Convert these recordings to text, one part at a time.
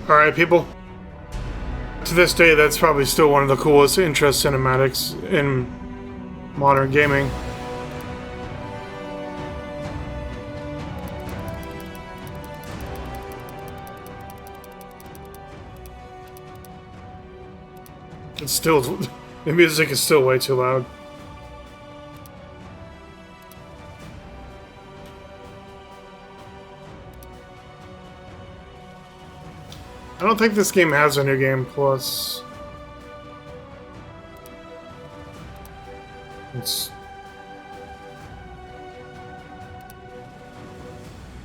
Alright, people. To this day, that's probably still one of the coolest intro cinematics in modern gaming. It's still... the music is still way too loud. I don't think this game has a New Game Plus. It's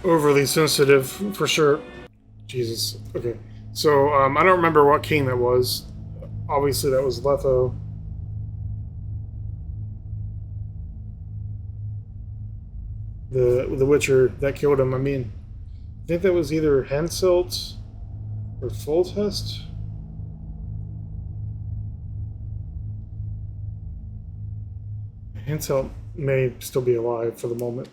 overly sensitive, for sure. Jesus. Okay. So, I don't remember what king that was. Obviously, that was Letho. The Witcher that killed him. I mean, I think that was either Henselt or Foltest? Henselt may still be alive for the moment.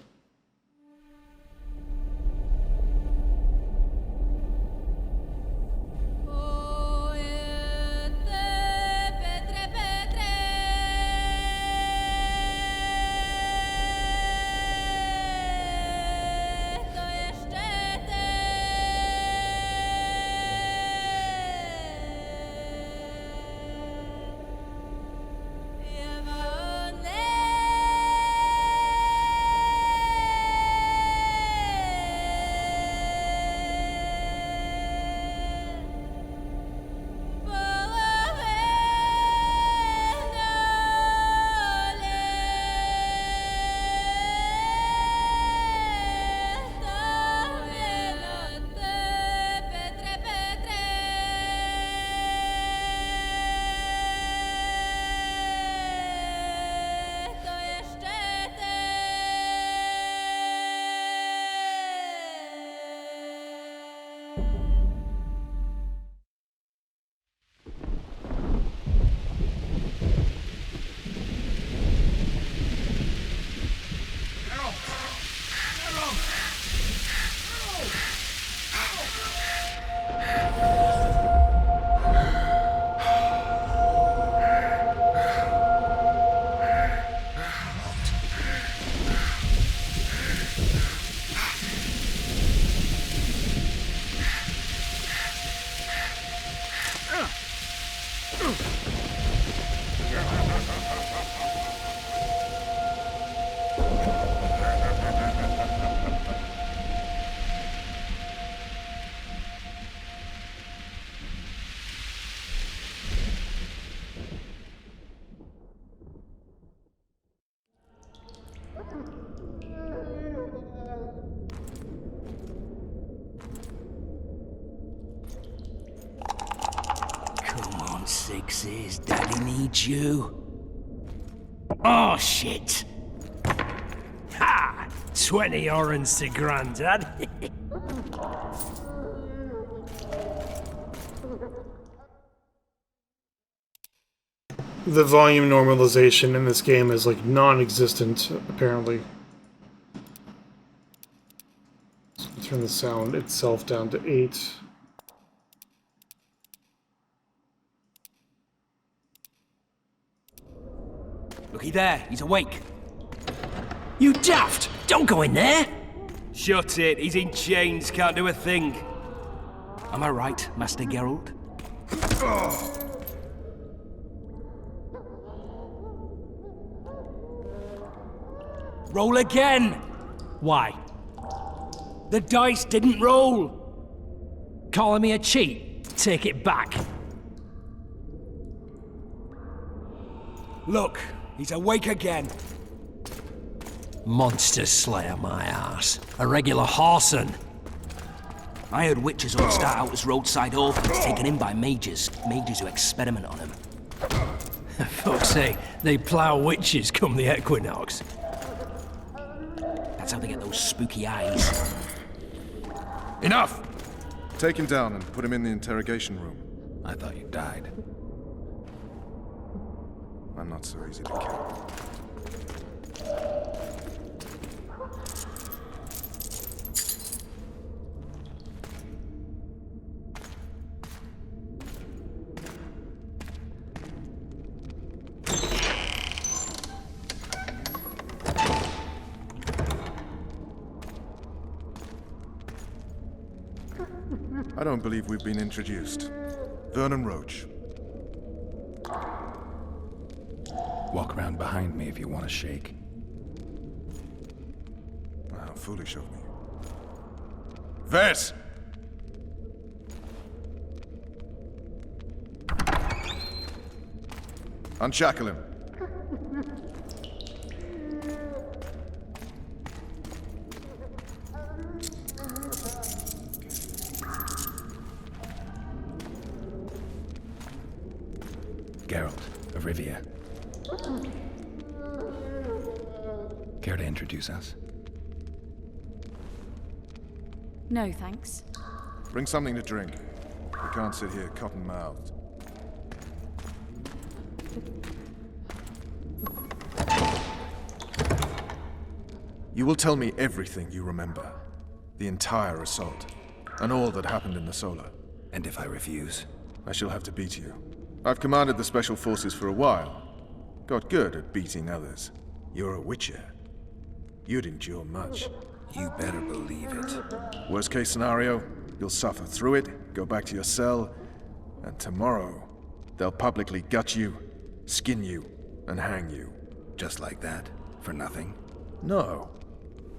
Sixes, Daddy needs you. Oh, shit. Ha! 20 orange to Grandad. The volume normalization in this game is like non-existent, apparently. So turn the sound itself down to 8. Looky there, he's awake. You daft! Don't go in there! Shut it, he's in chains, can't do a thing. Am I right, Master Geralt? Roll again! Why? The dice didn't roll! Calling me a cheat? Take it back. Look, he's awake again. Monster slayer, my ass. A regular horson. I heard witches all start out as roadside orphans taken in by mages who experiment on them. Fuck's sake, they plough witches come the equinox. That's how they get those spooky eyes. Enough! Take him down and put him in the interrogation room. I thought you died. I'm not so easy to kill. I don't believe we've been introduced. Vernon Roach. Walk around behind me if you want to shake. How foolish of me. Ves! Unshackle him. Geralt of Rivia. Care to introduce us? No, thanks. Bring something to drink. We can't sit here cotton-mouthed. You will tell me everything you remember. The entire assault. And all that happened in the Solar. And if I refuse? I shall have to beat you. I've commanded the Special Forces for a while. Got good at beating others. You're a Witcher. You'd endure much. You better believe it. Worst case scenario, you'll suffer through it, go back to your cell, and tomorrow, they'll publicly gut you, skin you, and hang you. Just like that? For nothing? No.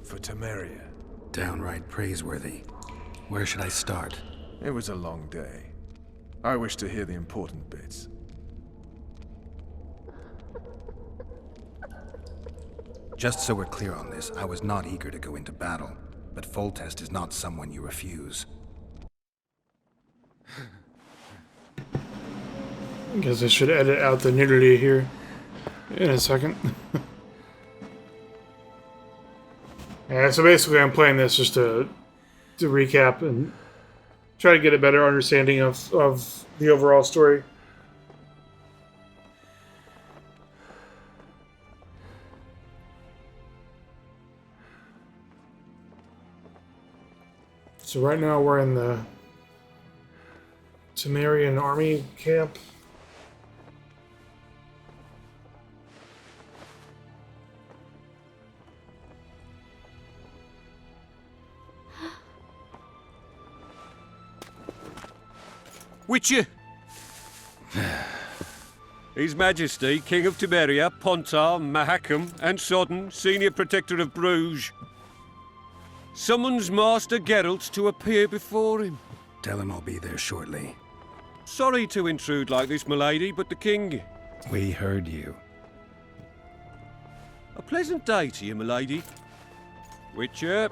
For Temeria. Downright praiseworthy. Where should I start? It was a long day. I wish to hear the important bits. Just so we're clear on this, I was not eager to go into battle, but Foltest is not someone you refuse. I guess I should edit out the nudity here in a second. Yeah, so basically I'm playing this just to recap and try to get a better understanding of the overall story. So right now we're in the Temerian army camp. Witcher! His Majesty, King of Temeria, Pontar, Mahakam, and Sodden, Senior Protector of Bruges, summons Master Geralt to appear before him. Tell him I'll be there shortly. Sorry to intrude like this, milady, but the King... We heard you. A pleasant day to you, milady. Witcher.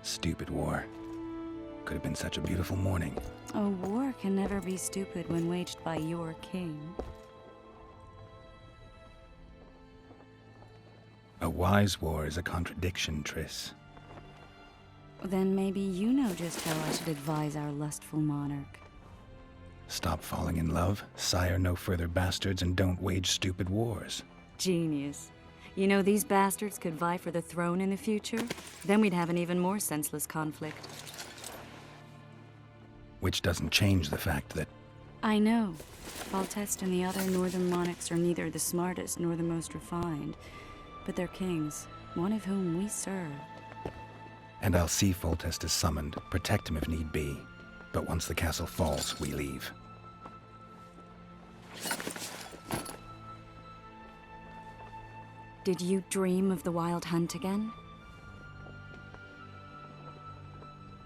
Stupid war. Could have been such a beautiful morning. A war can never be stupid when waged by your king. A wise war is a contradiction, Triss. Then maybe you know just how I should advise our lustful monarch. Stop falling in love, sire no further bastards, and don't wage stupid wars. Genius. You know, these bastards could vie for the throne in the future. Then we'd have an even more senseless conflict. Which doesn't change the fact that... I know. Foltest and the other northern monarchs are neither the smartest nor the most refined. But they're kings, one of whom we serve. And I'll see Foltest is summoned, protect him if need be. But once the castle falls, we leave. Did you dream of the Wild Hunt again?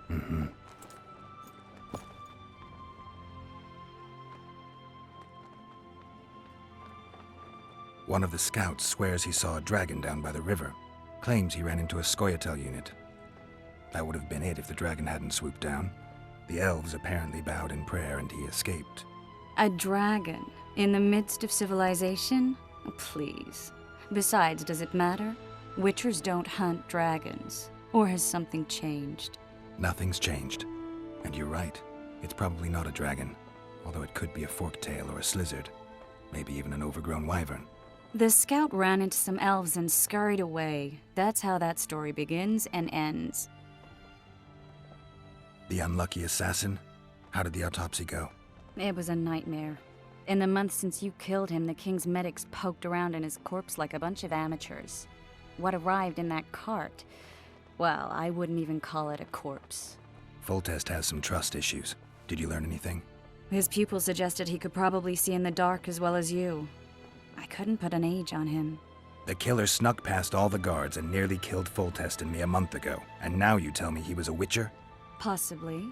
Mm-hmm. One of the scouts swears he saw a dragon down by the river. Claims he ran into a Scoia'tael unit. That would have been it if the dragon hadn't swooped down. The elves apparently bowed in prayer and he escaped. A dragon? In the midst of civilization? Oh, please. Besides, does it matter? Witchers don't hunt dragons. Or has something changed? Nothing's changed. And you're right. It's probably not a dragon. Although it could be a forktail or a slizzard. Maybe even an overgrown wyvern. The scout ran into some elves and scurried away. That's how that story begins and ends. The unlucky assassin? How did the autopsy go? It was a nightmare. In the months since you killed him, the king's medics poked around in his corpse like a bunch of amateurs. What arrived in that cart? Well, I wouldn't even call it a corpse. Foltest has some trust issues. Did you learn anything? His pupil suggested he could probably see in the dark as well as you. I couldn't put an age on him. The killer snuck past all the guards and nearly killed Foltest and me a month ago. And now you tell me he was a witcher? Possibly.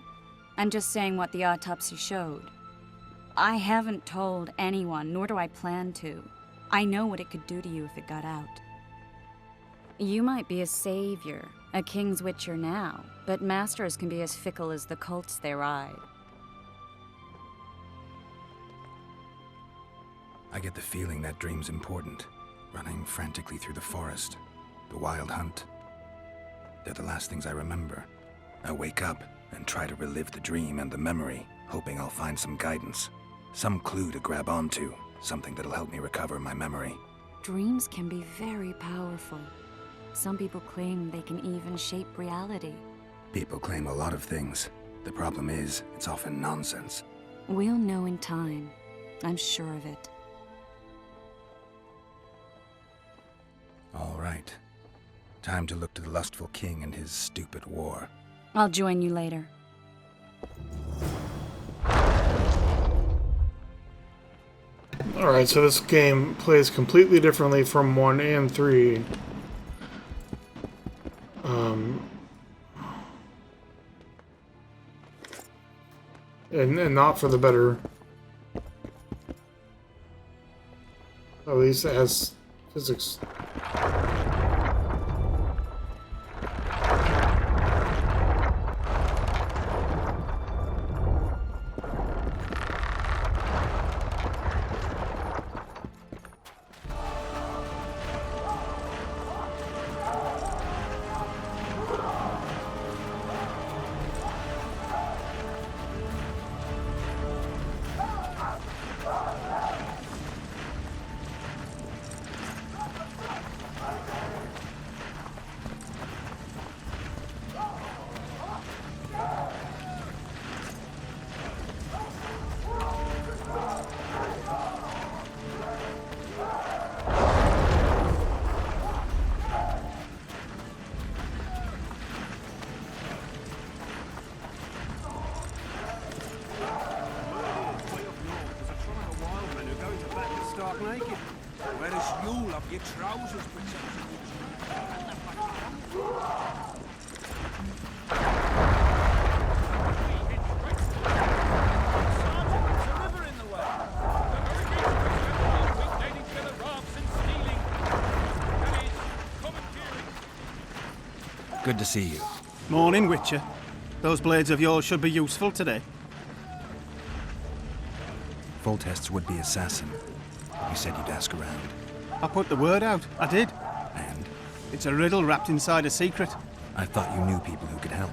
I'm just saying what the autopsy showed. I haven't told anyone, nor do I plan to. I know what it could do to you if it got out. You might be a savior, a king's witcher now, but masters can be as fickle as the colts they ride. I get the feeling that dream's important. Running frantically through the forest, the wild hunt. They're the last things I remember. I wake up and try to relive the dream and the memory, hoping I'll find some guidance. Some clue to grab onto, something that'll help me recover my memory. Dreams can be very powerful. Some people claim they can even shape reality. People claim a lot of things. The problem is, it's often nonsense. We'll know in time. I'm sure of it. All right. Time to look to the lustful king and his stupid war. I'll join you later. Alright, so this game plays completely differently from 1 and 3. And not for the better. At least it has physics. Whereas you'll have your trousers protected. Good to see you. Morning, Witcher. Those blades of yours should be useful today. Foltest's would-be assassin. You said you'd ask around. I put the word out. I did. And? It's a riddle wrapped inside a secret. I thought you knew people who could help.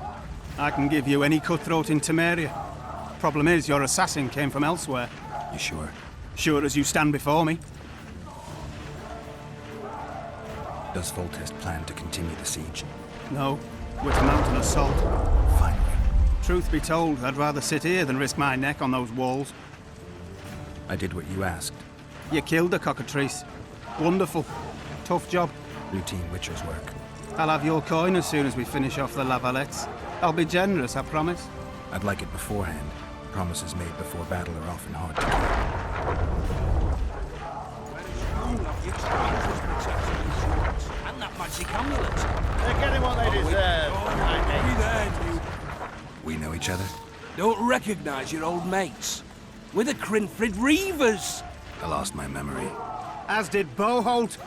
I can give you any cutthroat in Temeria. Problem is, your assassin came from elsewhere. You sure? Sure as you stand before me. Does Foltest plan to continue the siege? No, we're to mount an assault. Finally. Truth be told, I'd rather sit here than risk my neck on those walls. I did what you asked. You killed the cockatrice. Wonderful. Tough job. Routine Witcher's work. I'll have your coin as soon as we finish off the La Valettes. I'll be generous, I promise. I'd like it beforehand. Promises made before battle are often hard to keep. And that magic amulet. They're getting what they deserve. We know each other? Don't recognize your old mates. We're the Crinfrid Reavers. I lost my memory. As did Boholt.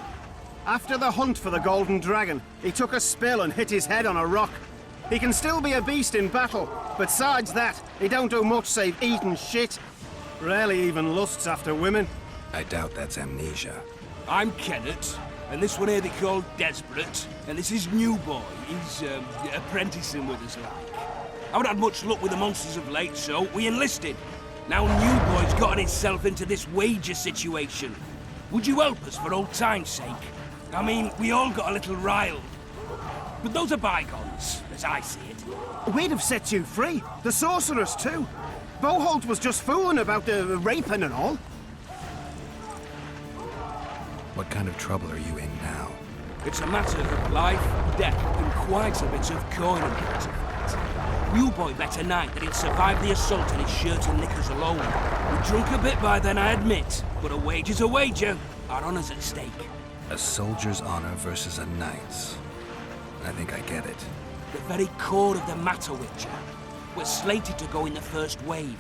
After the hunt for the Golden Dragon, he took a spill and hit his head on a rock. He can still be a beast in battle, but besides that, he don't do much save eat and shit. Rarely even lusts after women. I doubt that's amnesia. I'm Kenneth, and this one here they call Desperate, and this is New Boy. He's apprenticing with us like. I haven't had much luck with the monsters of late, so we enlisted. Now New Boy's gotten himself into this wager situation. Would you help us for old time's sake? I mean, we all got a little riled. But those are bygones, as I see it. We'd have set you free. The sorceress, too. Boholt was just fooling about the raping and all. What kind of trouble are you in now? It's a matter of life, death, and quite a bit of coin and point of fact. New boy bet tonight that he'll survive the assault in his shirt and knickers alone. We're drunk a bit by then, I admit, but a wager's a wager. Our honour's at stake. A soldier's honor versus a knight's. I think I get it. The very core of the matter, Witcher. We're slated to go in the first wave,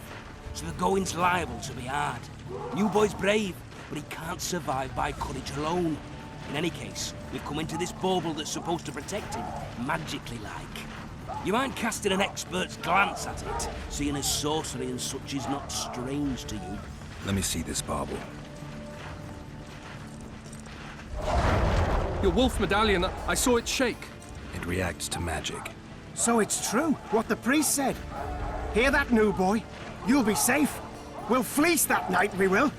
so the going's liable to be hard. New boy's brave, but he can't survive by courage alone. In any case, we've come into this bauble that's supposed to protect him, magically like. You mind casting an expert's glance at it, seeing as sorcery and such is not strange to you? Let me see this bauble. Your wolf medallion, I saw it shake. It reacts to magic. So it's true, what the priest said. Hear that, new boy? You'll be safe. We'll fleece that night, we will.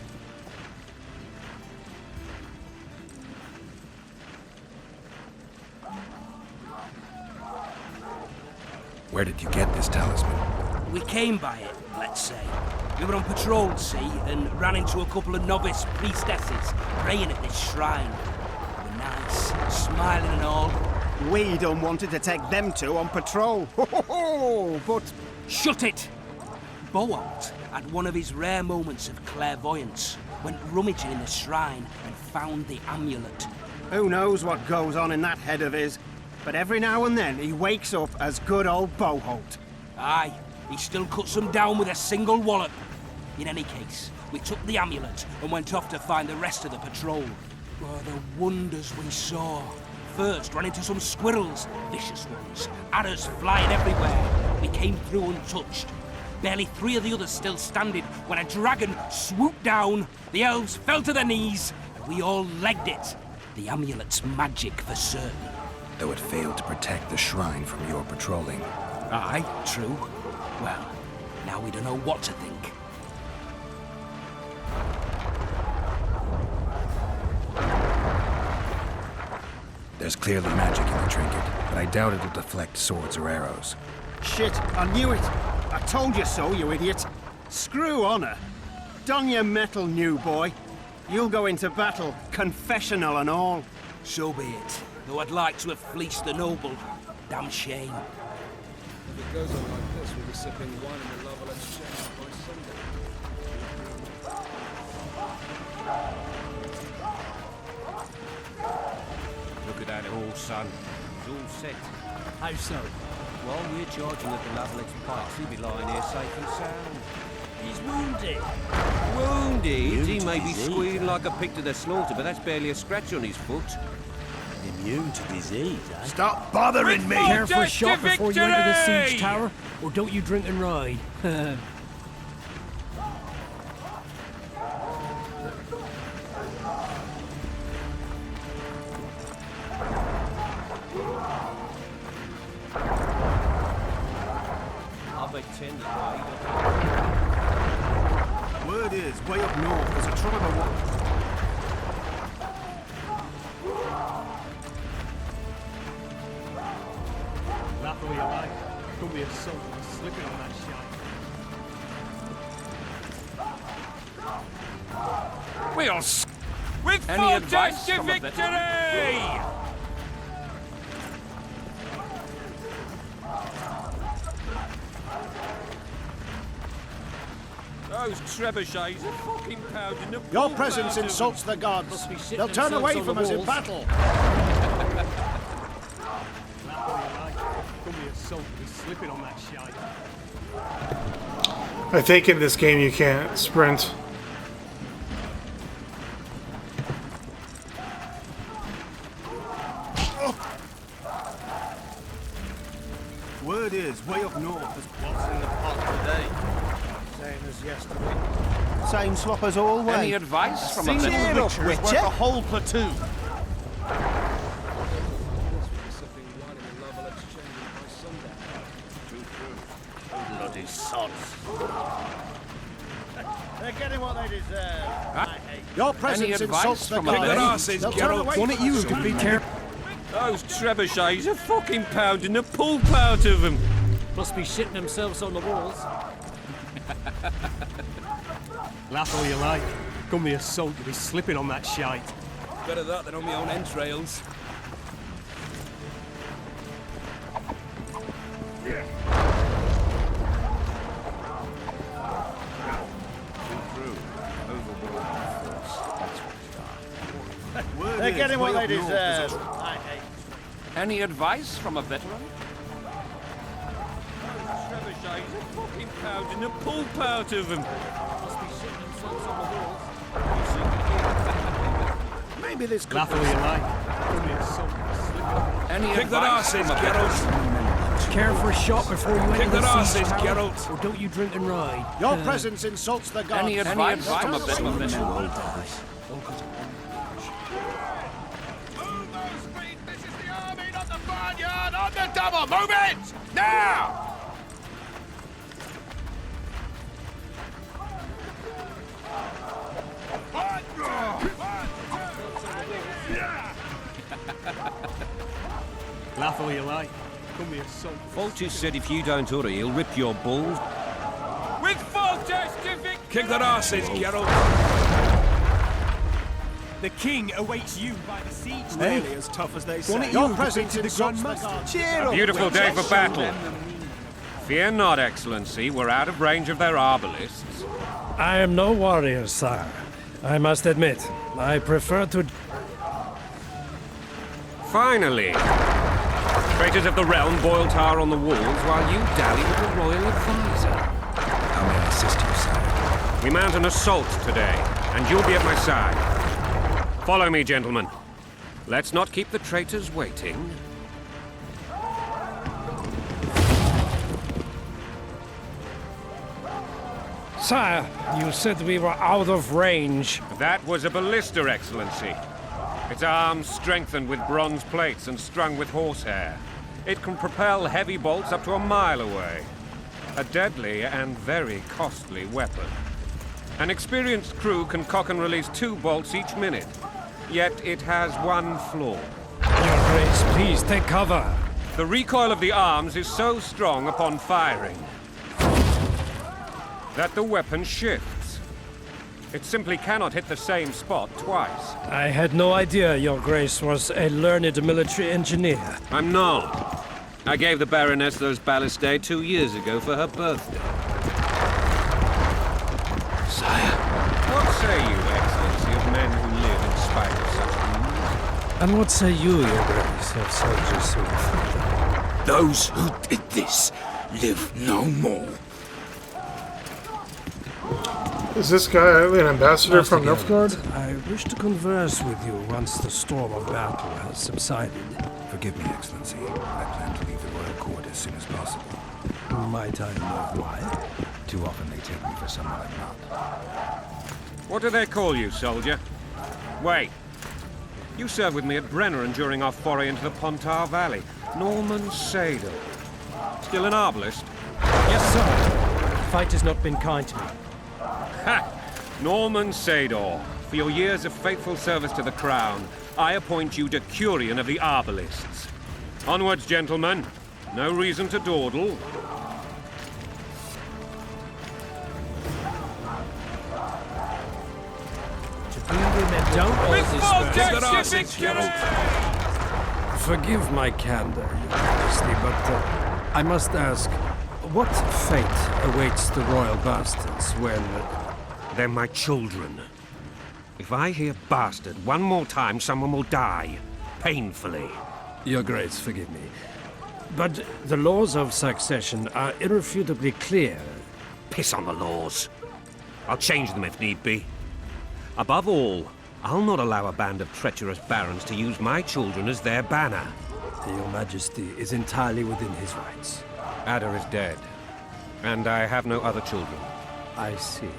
Where did you get this talisman? We came by it, let's say. We were on patrol, see, and ran into a couple of novice priestesses praying at this shrine. They were nice, smiling and all. We done wanted to take them two on patrol. But... Shut it! Boalt had one of his rare moments of clairvoyance, went rummaging in the shrine and found the amulet. who knows what goes on in that head of his? But every now and then he wakes up as good old Boholt. Aye, he still cuts them down with a single wallop. In any case, we took the amulet and went off to find the rest of the patrol. Oh, the wonders we saw. First, ran into some squirrels, vicious ones, arrows flying everywhere. We came through untouched. Barely 3 of the others still standing when a dragon swooped down. The elves fell to their knees, and we all legged it. The amulet's magic for certain. Though it failed to protect the shrine from your patrolling. Aye, true. Well, now we don't know what to think. There's clearly magic in the trinket, but I doubt it'll deflect swords or arrows. Shit, I knew it. I told you so, you idiot. Screw honor. Don your metal, new boy. You'll go into battle, confessional and all. So be it. Though I'd like to have fleeced the noble. Damn shame. If it goes on like this, we'll be sipping wine in the La Valette exchange by Sunday. Look at that horse, son. It's all set. How so? While we're charging at the La Valette's pikes, he'll be lying here safe and sound. He's wounded. Wounded? He may be squealing like a pig to the slaughter, but that's barely a scratch on his foot. Immune to disease, eh? Stop bothering me! Care for a shot before you enter the victory! siege tower? Or don't you drink and ride? I'll bet 10 that Word is, way up north, there's a tribe of what? Laugh all you like. Don't be a soul slipping on that shite. We'll with Foltest to victory! Those trebuchets are fucking pounding the Your balls presence out of insults the gods. Must be sitting They'll turn themselves away on from the us in walls. battle. Laugh all you like. Don't be a soul slipping on that shite. I think in this game you can't sprint. Word is, way up north, there's What's in the pot today? Same as yesterday. same slop as always. Any advice from a Cheer little up, Worth Witcher. a whole platoon. Sipping wine in the La Valette exchange by Sunday. Bloody sods. They're getting what they deserve. I hate Your presence advice insults the from a gods. lady? They'll turn away One of from you us could in be battle. careful. Those trebuchets are fucking pounding the pulp out of them. Must be shitting themselves on the walls. Laugh all you like. Don't be a soul to be slipping on that shite. Better that than on my own entrails. They're getting what they deserve. I hate. Any advice from a veteran? Trebuchet, he's fucking pounding the pulp out of him. Must be shitting themselves on the walls. Maybe this could Laugh all you like. Any Kick that advice arse in, from a Geralt. Care for a shot before you Kick enter that the arse siege in, tower? Geralt. Or don't you drink and ride? Your presence insults the gods. Any advice from a veteran? Move those feet! This is the army, not the barnyard! On the double! Move it! Now! Laugh all you like. Come here, son. Foltest said if you don't hurry, he'll rip your balls. With Foltest to victory! Kick that arse in, Geralt. The king awaits you by the siege tower. Really as tough as they say. Won't Your you presence defeat the insults the Grandmaster? gods. Cheer up. Beautiful day for battle. Fear not, Excellency. We're out of range of their arbalists. I am no warrior, sire. I must admit, I prefer to... Finally! Traitors of the realm boil tar on the walls while you dally with the royal advisor. How may I assist you, sire? We mount an assault today, and you'll be at my side. Follow me, gentlemen. Let's not keep the traitors waiting. Sire, you said we were out of range. That was a ballista, Excellency. Its arms strengthened with bronze plates and strung with horsehair. It can propel heavy bolts up to a mile away. A deadly and very costly weapon. An experienced crew can cock and release 2 bolts each minute. Yet it has one flaw. Your Grace, please take cover. The recoil of the arms is so strong upon firing that the weapon shifts. It simply cannot hit the same spot twice. I had no idea Your Grace was a learned military engineer. I'm not. I gave the Baroness those ballistae 2 years ago for her birthday. Sire. What say you, Excellency, of men who live in spite of such rules? And what say you, Your Grace, of soldiers who defeated? Those who did this live no more. Is this guy an ambassador from Master Nilfgaard? Geralt, I wish to converse with you once the storm of battle has subsided. Forgive me, Excellency. I plan to leave the royal court as soon as possible. Might I know why? Too often they take me for someone I'm not. What do they call you, soldier? Wait. You served with me at Brenneran during our foray into the Pontar Valley. Norman Sadel. Still an arbalist? Yes, sir. The fight has not been kind to me. Ha! Norman Sador, for your years of faithful service to the crown, I appoint you Decurion of the Arbalists. Onwards, gentlemen. No reason to dawdle. Don't Victory! Forgive my candor, Your Majesty, but I must ask, what fate awaits the royal bastards when... They're my children. If I hear bastard one more time, someone will die. Painfully. Your Grace, forgive me. But the laws of succession are irrefutably clear. Piss on the laws. I'll change them if need be. Above all, I'll not allow a band of treacherous barons to use my children as their banner. Your Majesty is entirely within his rights. Ada is dead, and I have no other children. I see.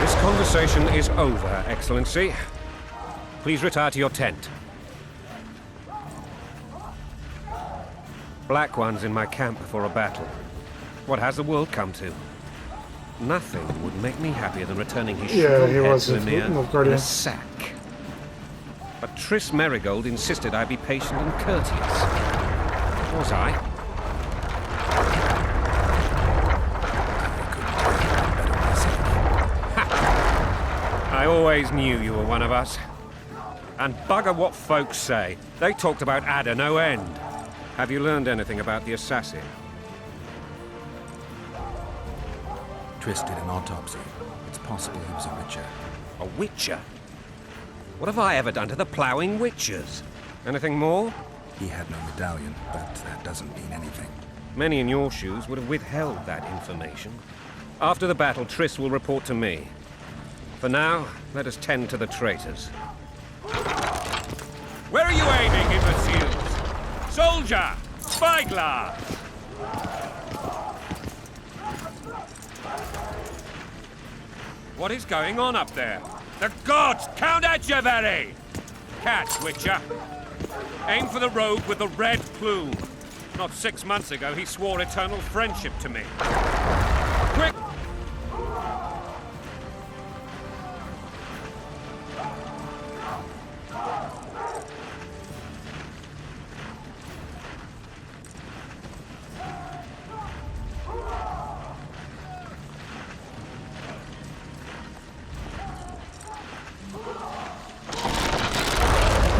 This conversation is over, Excellency. Please retire to your tent. Black ones in my camp before a battle. What has the world come to? Nothing would make me happier than returning his shriveled he head was to a Lemire in Guardian. a sack. But Triss Merigold insisted I be patient and courteous. Was I? I always knew you were one of us. And bugger what folks say. They talked about Ada no end. Have you learned anything about the assassin? Triss did an autopsy. It's possible he was a witcher. A witcher? What have I ever done to the ploughing witchers? Anything more? He had no medallion, but that doesn't mean anything. Many in your shoes would have withheld that information. After the battle, Triss will report to me. For now, let us tend to the traitors. Where are you aiming, imbeciles? Soldier! Spyglass! What is going on up there? The gods! Count Etcheverry! Catch, Witcher! Aim for the rogue with the red plume. Not 6 months ago, he swore eternal friendship to me. Quick!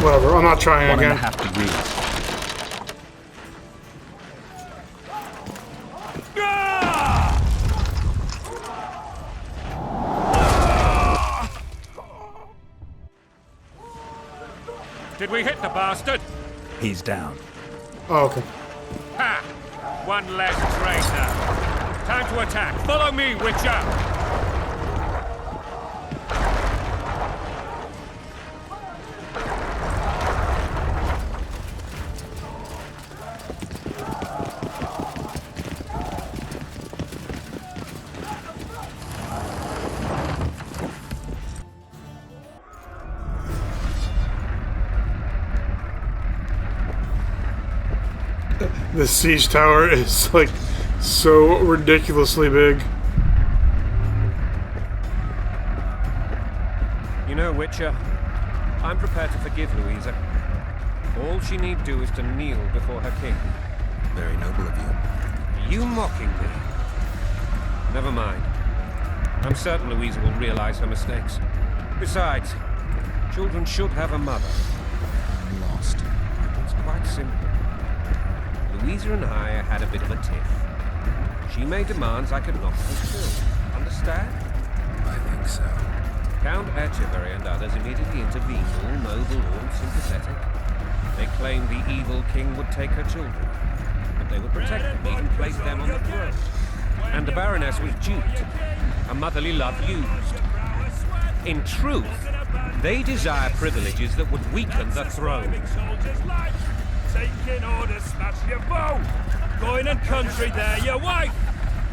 Whatever, I'm not trying again. 1.5 degrees. Did we hit the bastard? He's down. Oh, okay. Ha! One less traitor. Time to attack. Follow me, Witcher! The siege tower is like so ridiculously big. You know, Witcher, I'm prepared to forgive Louisa. All she need do is to kneel before her king. Very noble of you. Are you mocking me? Never mind. I'm certain Louisa will realize her mistakes. Besides, children should have a mother. I'm lost. It's quite simple. Louisa and I had a bit of a tiff. She made demands I could not fulfill. Understand? I think so. Count Etcheverry and others immediately intervened, all noble, all sympathetic. They claimed the evil king would take her children, but they would protect them, even place them on the throne. And the Baroness was duped, her motherly love used. In truth, they desire privileges that would weaken the throne. Taking orders, smash your bow. Going and country there, your wife.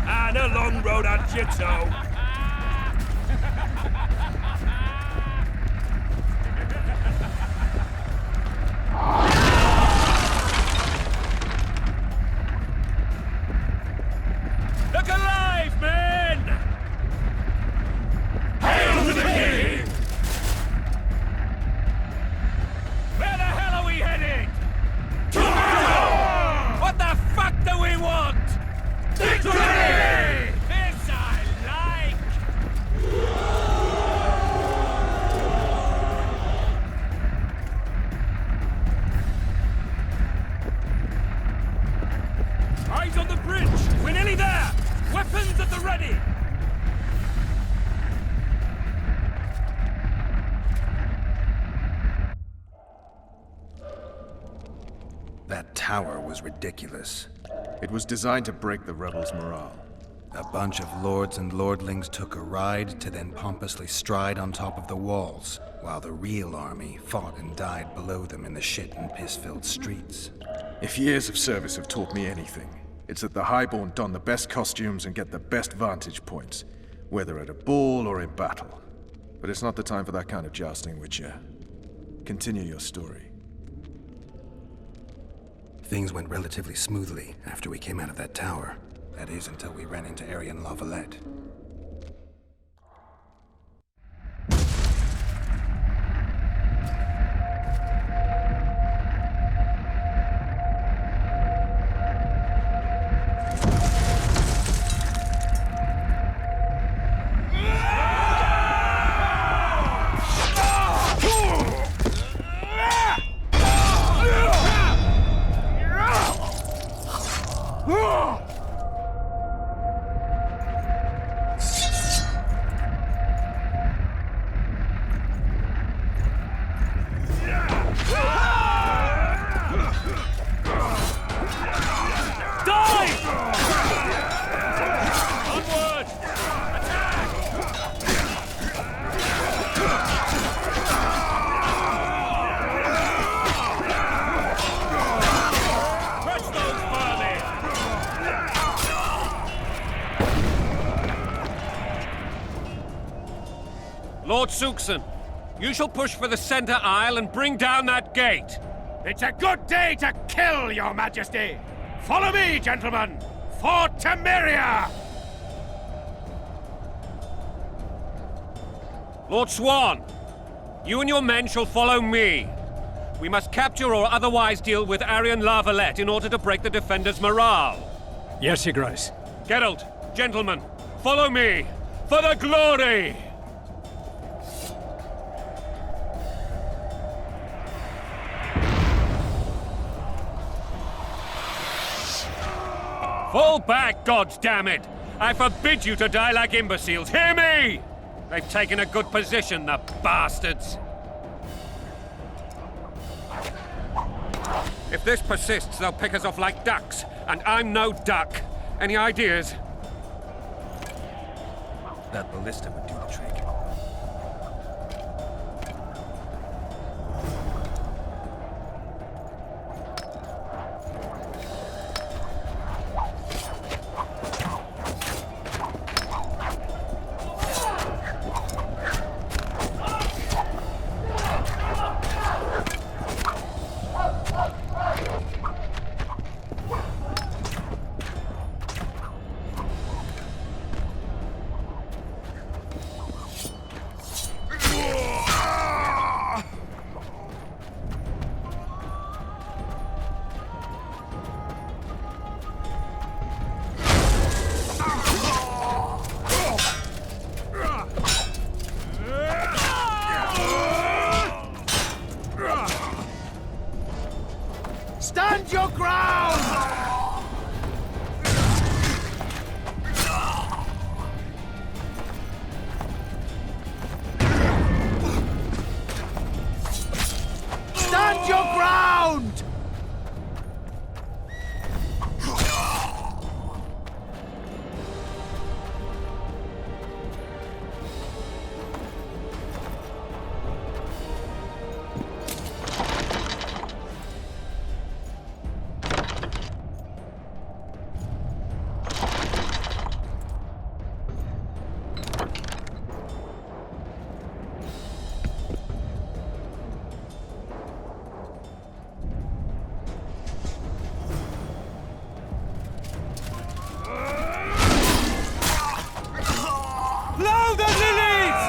And a long road at your toe. Look alive, men! Hail to the king! Where the hell are we heading? What the fuck do we want? Victory! This I like! Eyes on the bridge! We're nearly there! Weapons at the ready! That tower was ridiculous. It was designed to break the rebels' morale. A bunch of lords and lordlings took a ride to then pompously stride on top of the walls, while the real army fought and died below them in the shit and piss-filled streets. If years of service have taught me anything, it's that the Highborn don the best costumes and get the best vantage points, whether at a ball or in battle. But it's not the time for that kind of jousting, Witcher. Continue your story. Things went relatively smoothly after we came out of that tower. That is, until we ran into Aryan La Valette. Lord Suxon, you shall push for the center aisle and bring down that gate. It's a good day to kill, Your Majesty! Follow me, gentlemen! For Temeria! Lord Swan, you and your men shall follow me. We must capture or otherwise deal with Aryan La Valette in order to break the defenders' morale. Yes, Your Grace. Geralt, gentlemen, follow me! For the glory! Fall back, goddammit! I forbid you to die like imbeciles. Hear me! They've taken a good position, the bastards. If this persists, they'll pick us off like ducks, and I'm no duck. Any ideas? That ballista would do the trick. Stand your ground! Stand your ground! Blow the lilies!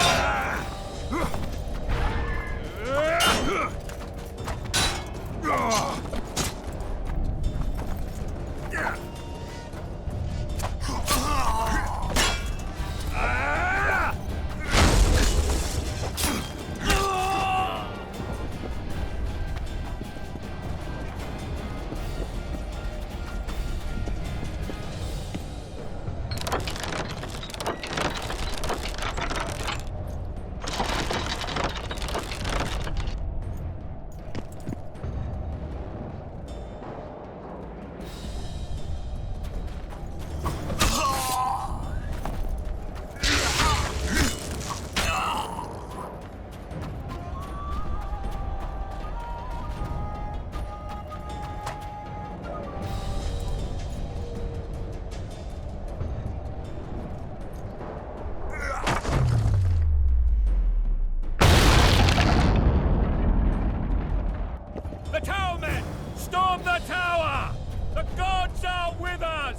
The tower men! Storm the tower! The gods are with us!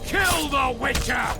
Kill the Witcher!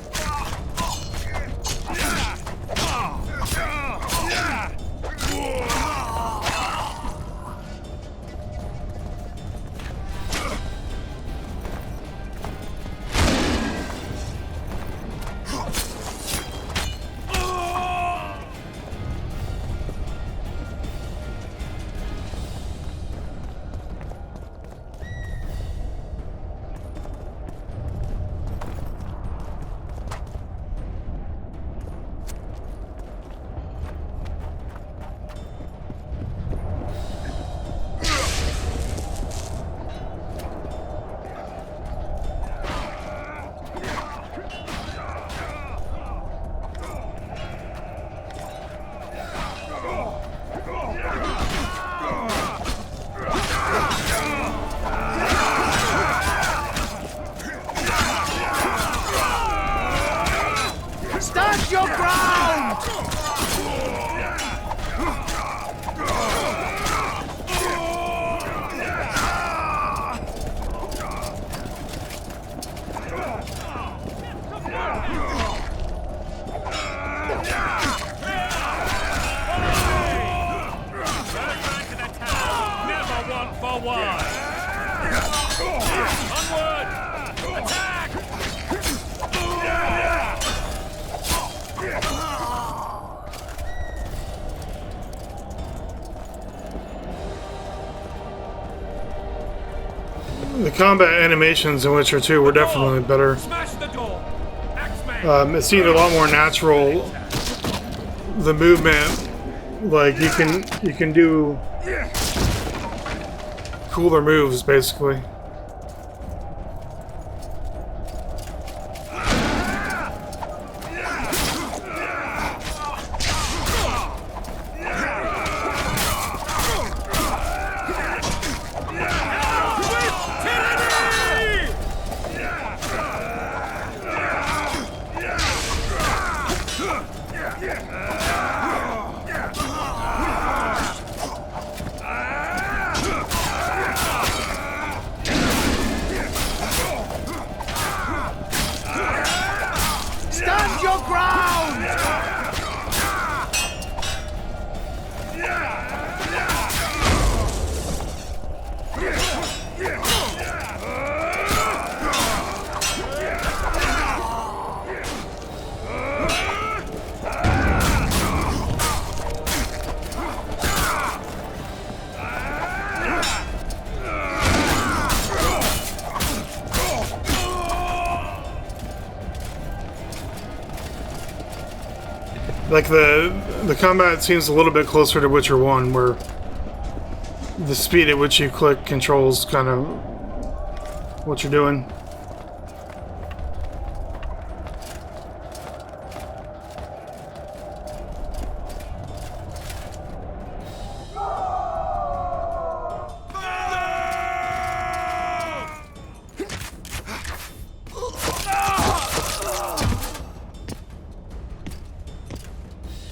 combat animations in Witcher 2 were definitely better. Smash the door. Axeman. It seemed a lot more natural. The movement, like you can do cooler moves, basically. Stand your ground! Like the combat seems a little bit closer to Witcher 1, where the speed at which you click controls kind of what you're doing.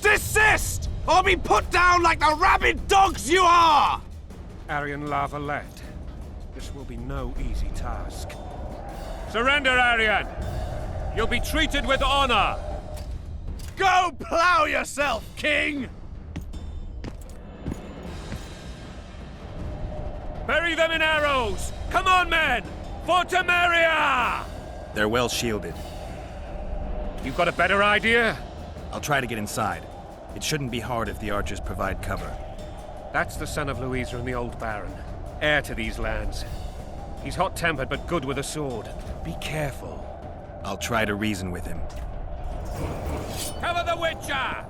Desist, or be put down like the rabid dogs you are! Aryan La Valette. This will be no easy task. Surrender, Aryan! You'll be treated with honor! Go plow yourself, King! Bury them in arrows! Come on, men! For Temeria! They're well shielded. You've got a better idea? I'll try to get inside. It shouldn't be hard if the archers provide cover. That's the son of Louisa and the old Baron. Heir to these lands. He's hot-tempered but good with a sword. Be careful. I'll try to reason with him. Cover the Witcher!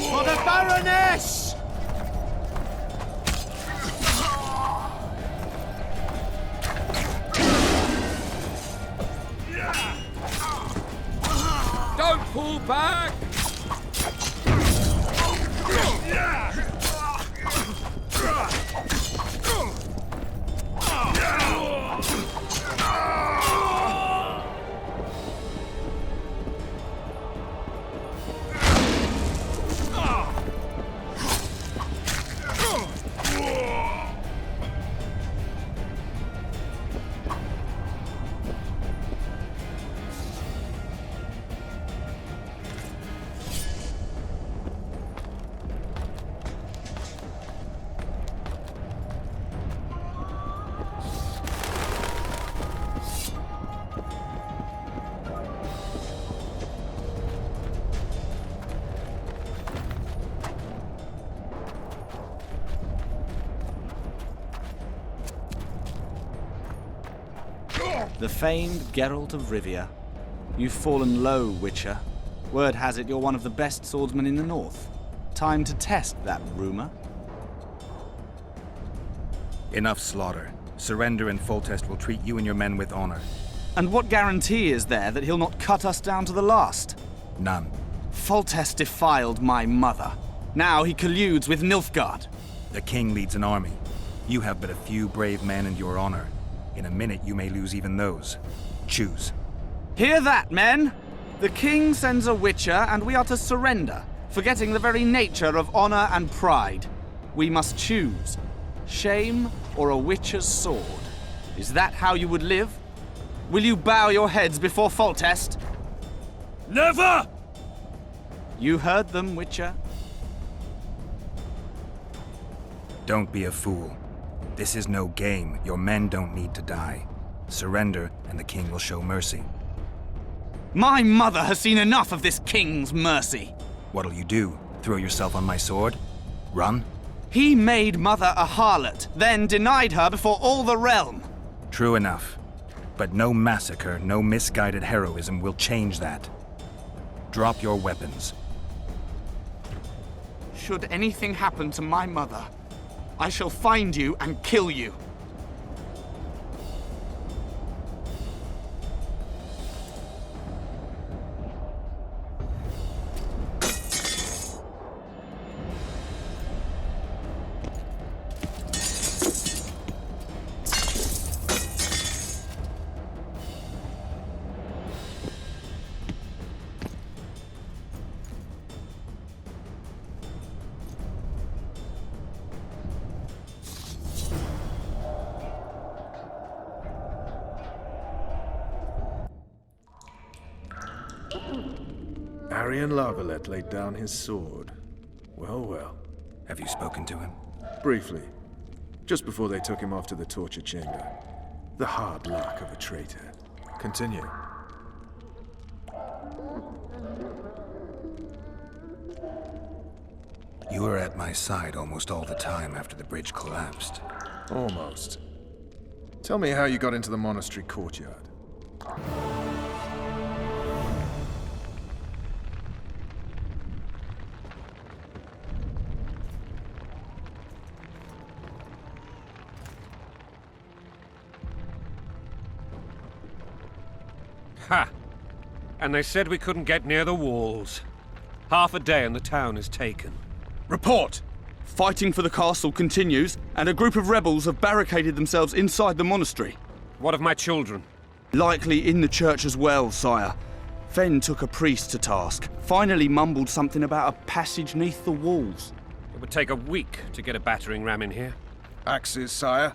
For the Baroness! Don't pull back! The famed Geralt of Rivia. You've fallen low, Witcher. Word has it you're one of the best swordsmen in the north. Time to test that rumor. Enough slaughter. Surrender and Foltest will treat you and your men with honor. And what guarantee is there that he'll not cut us down to the last? None. Foltest defiled my mother. Now he colludes with Nilfgaard. The king leads an army. You have but a few brave men and your honor. In a minute, you may lose even those. Choose. Hear that, men? The king sends a witcher, and we are to surrender, forgetting the very nature of honor and pride. We must choose. Shame or a witcher's sword. Is that how you would live? Will you bow your heads before Foltest? Never! You heard them, Witcher. Don't be a fool. This is no game. Your men don't need to die. Surrender, and the king will show mercy. My mother has seen enough of this king's mercy. What'll you do? Throw yourself on my sword? Run? He made mother a harlot, then denied her before all the realm. True enough. But no massacre, no misguided heroism will change that. Drop your weapons. Should anything happen to my mother, I shall find you and kill you. Aryan La Valette laid down his sword. Well, well. Have you spoken to him? Briefly. Just before they took him off to the torture chamber. The hard luck of a traitor. Continue. You were at my side almost all the time after the bridge collapsed. Almost. Tell me how you got into the monastery courtyard. Ha! And they said we couldn't get near the walls. Half a day and the town is taken. Report! Fighting for the castle continues, and a group of rebels have barricaded themselves inside the monastery. What of my children? Likely in the church as well, sire. Fen took a priest to task, finally mumbled something about a passage neath the walls. It would take a week to get a battering ram in here. Axes, sire?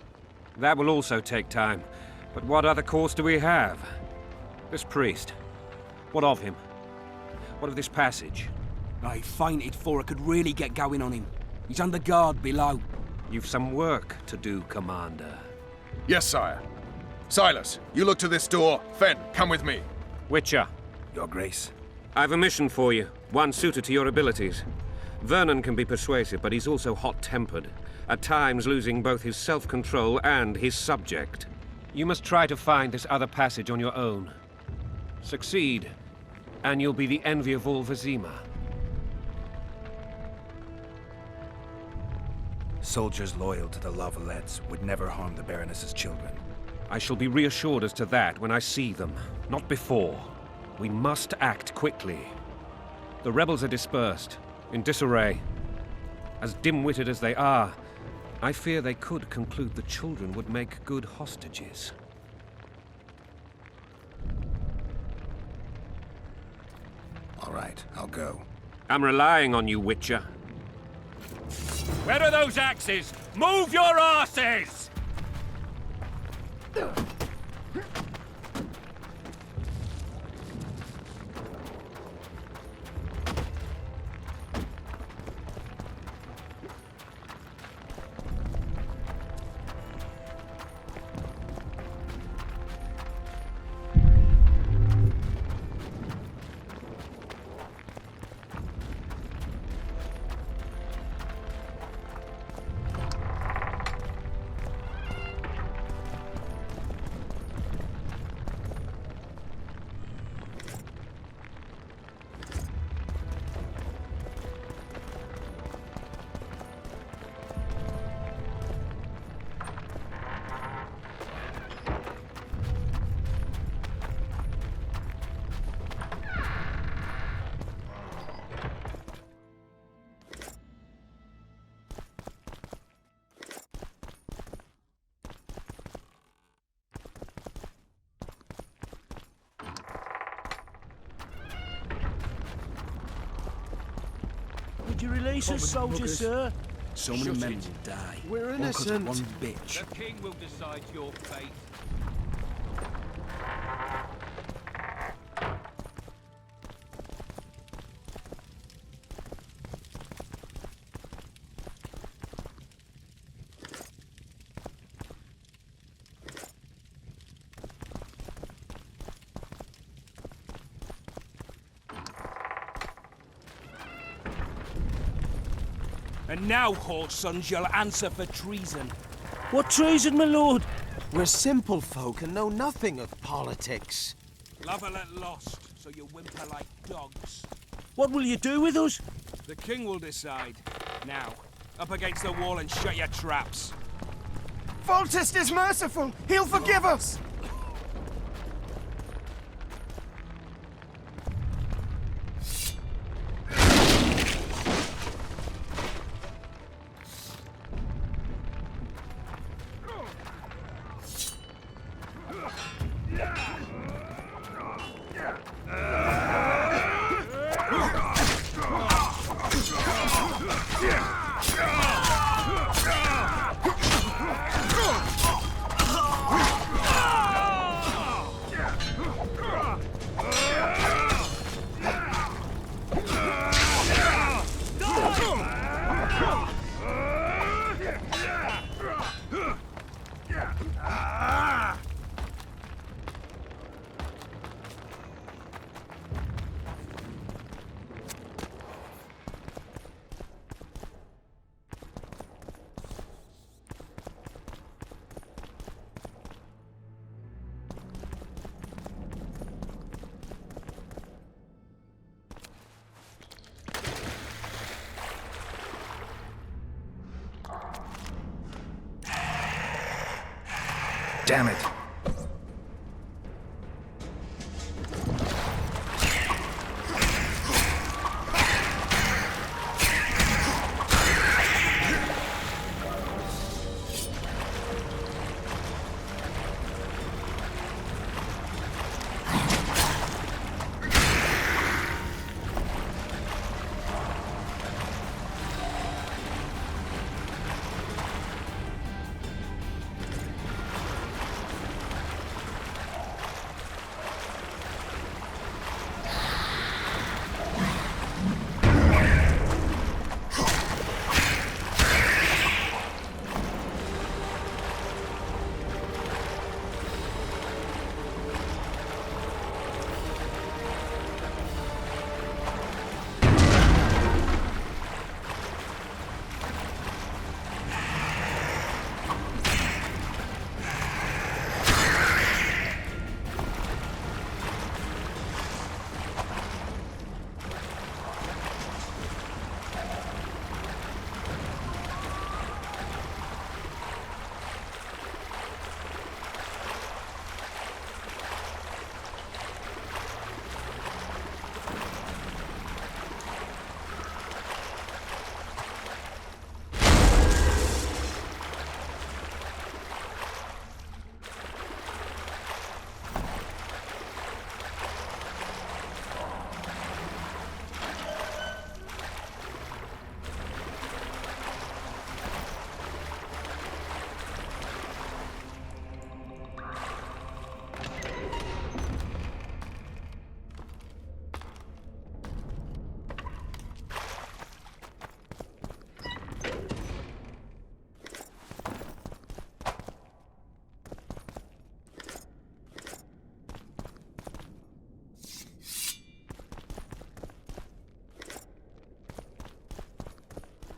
That will also take time. But what other course do we have? This priest. What of him? What of this passage? I fainted before I could really get going on him. He's under guard below. You've some work to do, Commander. Yes, sire. Silas, you look to this door. Fen, come with me. Witcher. Your Grace. I've a mission for you, one suited to your abilities. Vernon can be persuasive, but he's also hot-tempered, at times losing both his self-control and his subject. You must try to find this other passage on your own. Succeed, and you'll be the envy of all Vizima. Soldiers loyal to the La Valettes would never harm the Baroness's children. I shall be reassured as to that when I see them, not before. We must act quickly. The rebels are dispersed, in disarray. As dim-witted as they are, I fear they could conclude the children would make good hostages. All right, I'll go. I'm relying on you, Witcher. Where are those axes? Move your asses! Would you release us, soldier, sir? So many men will die. We're all 'cause of innocent. one bitch. The king will decide your fate. And now, Hawk's sons, you'll answer for treason. What treason, my lord? We're simple folk and know nothing of politics. La Valette lost, so you whimper like dogs. What will you do with us? The king will decide. Now, up against the wall and shut your traps. Foltest is merciful. He'll forgive us. Damn it.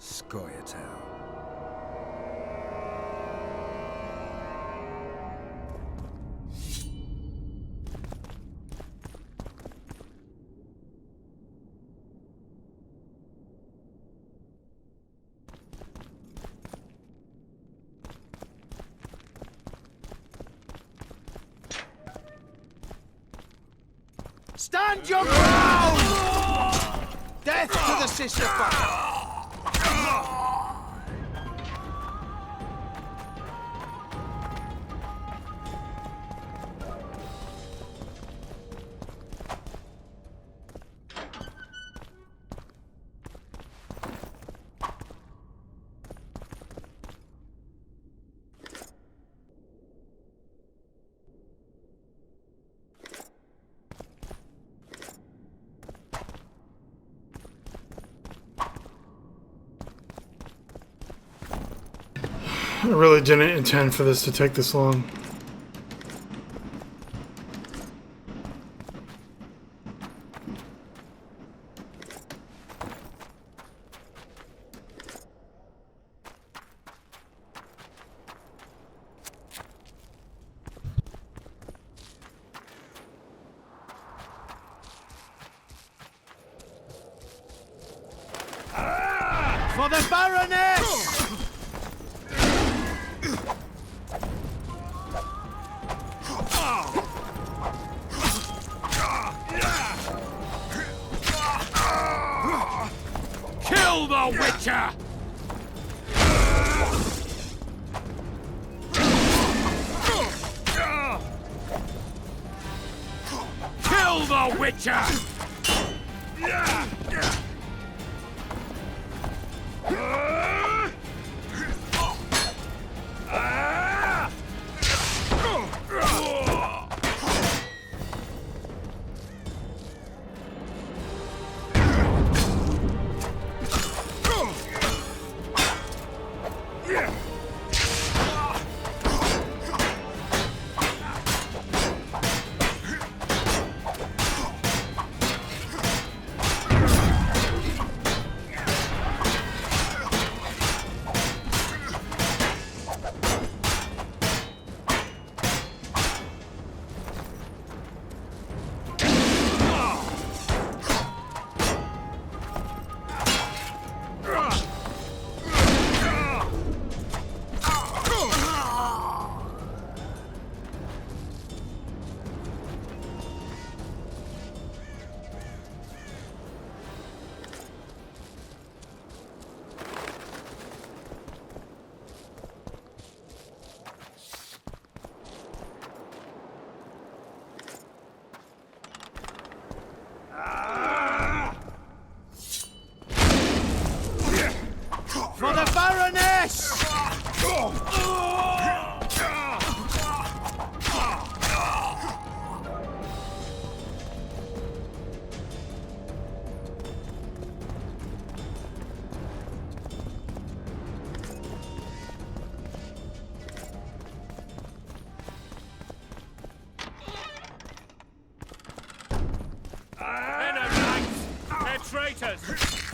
Scoia'tael. Stand your ground! Death to the sister fucker! I really didn't intend for this to take this long. For the Baroness! Kill the Witcher! Kill the Witcher! For the Baroness! They're traitors!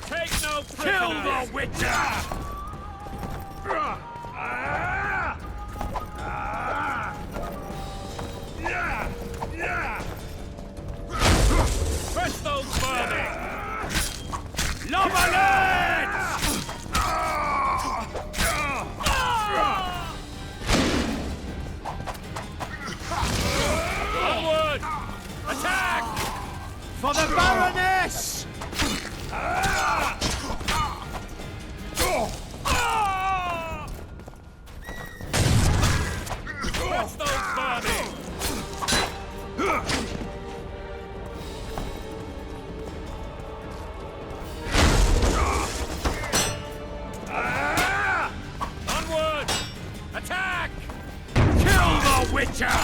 Take no prisoners! Kill the Witcher! Press those vermin! La Valette! Onward! Attack! For the Baroness! Press those vermin! Onward! Attack! Kill the Witcher!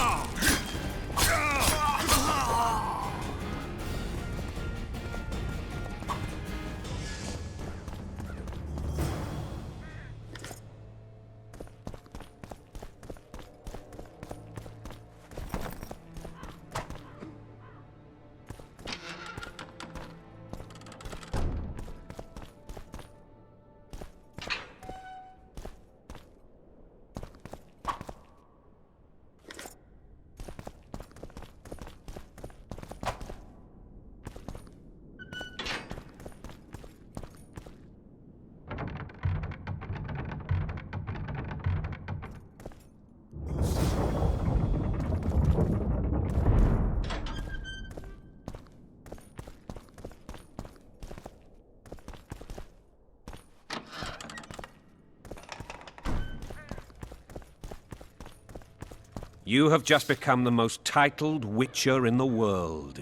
You have just become the most titled Witcher in the world.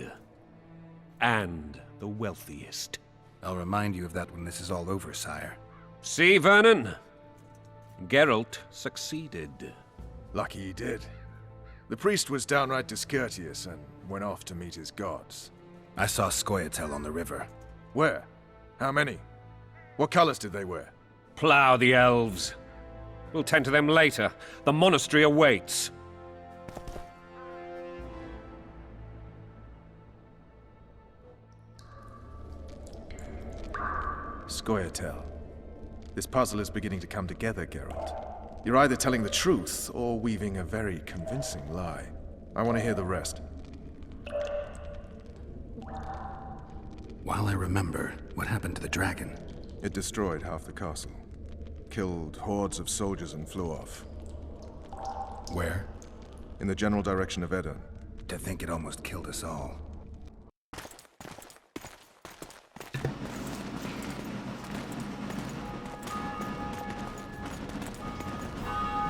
And the wealthiest. I'll remind you of that when this is all over, sire. See, Vernon? Geralt succeeded. Lucky he did. The priest was downright discourteous and went off to meet his gods. I saw Scoia'tael on the river. Where? How many? What colors did they wear? Plough the elves. We'll tend to them later. The monastery awaits. Scoia'tael. This puzzle is beginning to come together, Geralt. You're either telling the truth or weaving a very convincing lie. I want to hear the rest. While I remember, what happened to the dragon? It destroyed half the castle. Killed hordes of soldiers and flew off. Where? In the general direction of Edda. To think it almost killed us all.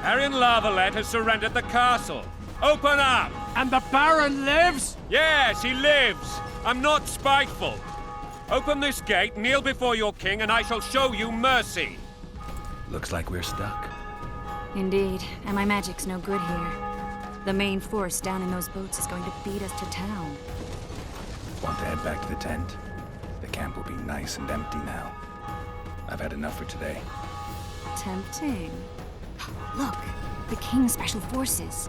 Aryan La Valette has surrendered the castle. Open up! And the Baron lives? Yes, he lives. I'm not spiteful. Open this gate, kneel before your king, and I shall show you mercy. Looks like we're stuck. Indeed, and my magic's no good here. The main force down in those boats is going to beat us to town. Want to head back to the tent? The camp will be nice and empty now. I've had enough for today. Tempting. Look, the King's Special Forces.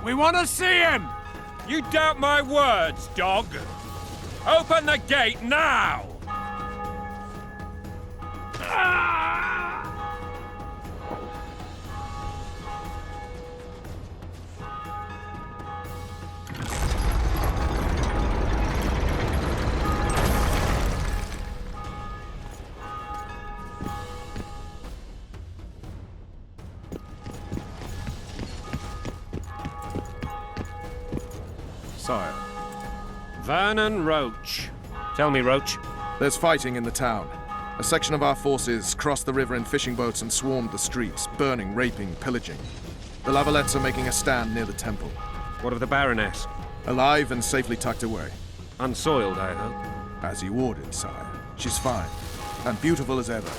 We want to see him! You doubt my words, dog. Open the gate now! Sire. Vernon Roach. Tell me, Roach. There's fighting in the town. A section of our forces crossed the river in fishing boats and swarmed the streets, burning, raping, pillaging. The La Valettes are making a stand near the temple. What of the Baroness? Alive and safely tucked away. Unsoiled, I hope. As you ordered, sire. She's fine, and beautiful as ever.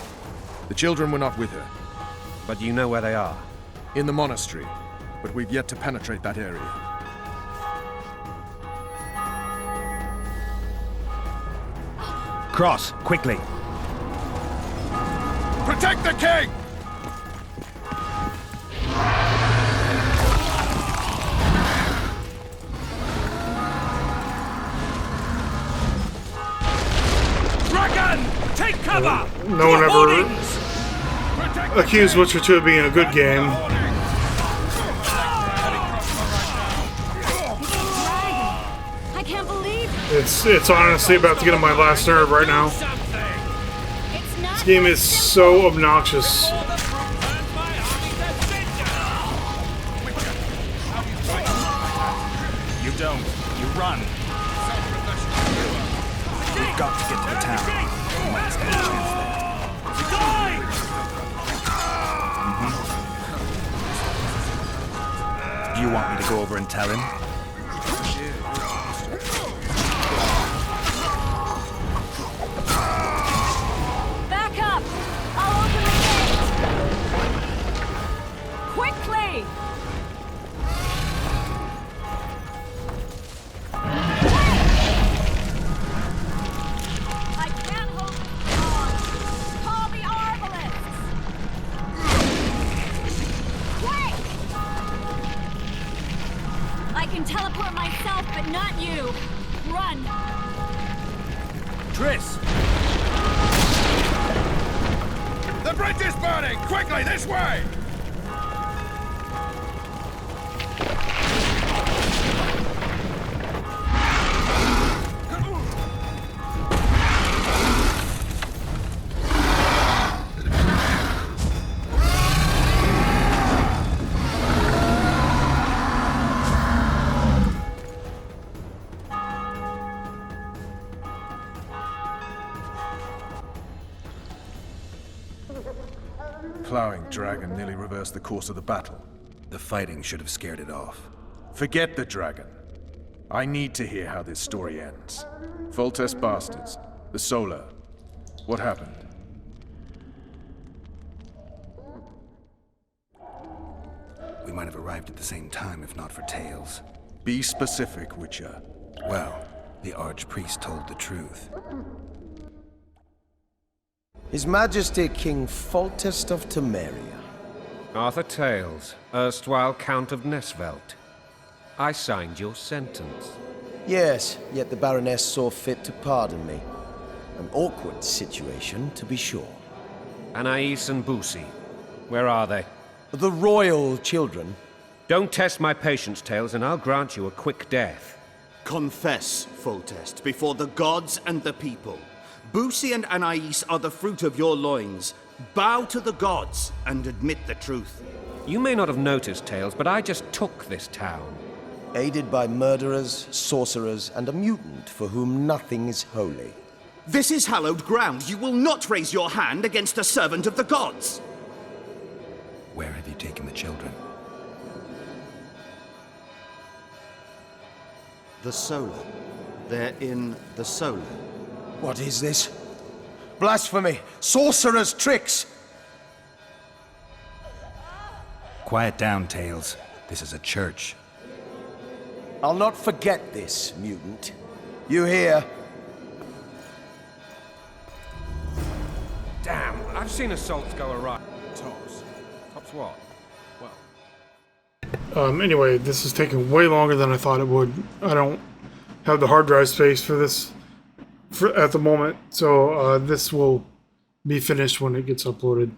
The children were not with her. But you know where they are? In the monastery, but we've yet to penetrate that area. Cross, quickly. Protect the king! Dragon! Take cover! No one ever accused Witcher 2 of being a good game. I can't believe It's honestly about to get on my last nerve right now. This game is so obnoxious. You don't. You run. We've got to get to the town. We might stand a chance there. Do you want me to go over and tell him? Back up! I'll open the gate! Quickly! I can't hold this long! Call the arbalists! Quick! I can teleport myself, but not you. Run! Triss! The bridge is burning! Quickly, this way! Plowing dragon nearly reversed the course of the battle. The fighting should have scared it off. Forget the dragon. I need to hear how this story ends. Foltest bastards. The Solar. What happened? We might have arrived at the same time if not for Tails. Be specific, Witcher. Well, The Archpriest told the truth. His Majesty King Foltest of Temeria. Arthur Tales, erstwhile Count of Nesvelt. I signed your sentence. Yes, yet the Baroness saw fit to pardon me. An awkward situation, to be sure. Anais and Boussy, where are they? The royal children. Don't test my patience, Tales, and I'll grant you a quick death. Confess, Foltest, before the gods and the people. Boussy and Anais are the fruit of your loins. Bow to the gods and admit the truth. You may not have noticed, Tales, but I just took this town. Aided by murderers, sorcerers, and a mutant for whom nothing is holy. This is hallowed ground. You will not raise your hand against a servant of the gods. Where have you taken the children? The Solar. They're in the Solar. What is this? Blasphemy! Sorcerer's tricks! Quiet down, Tales. This is a church. I'll not forget this, mutant. You hear? Damn, I've seen assaults go awry. Tops. Tops what? Well. Anyway, this is taking way longer than I thought it would. I don't have the hard drive space for this at the moment, so this will be finished when it gets uploaded.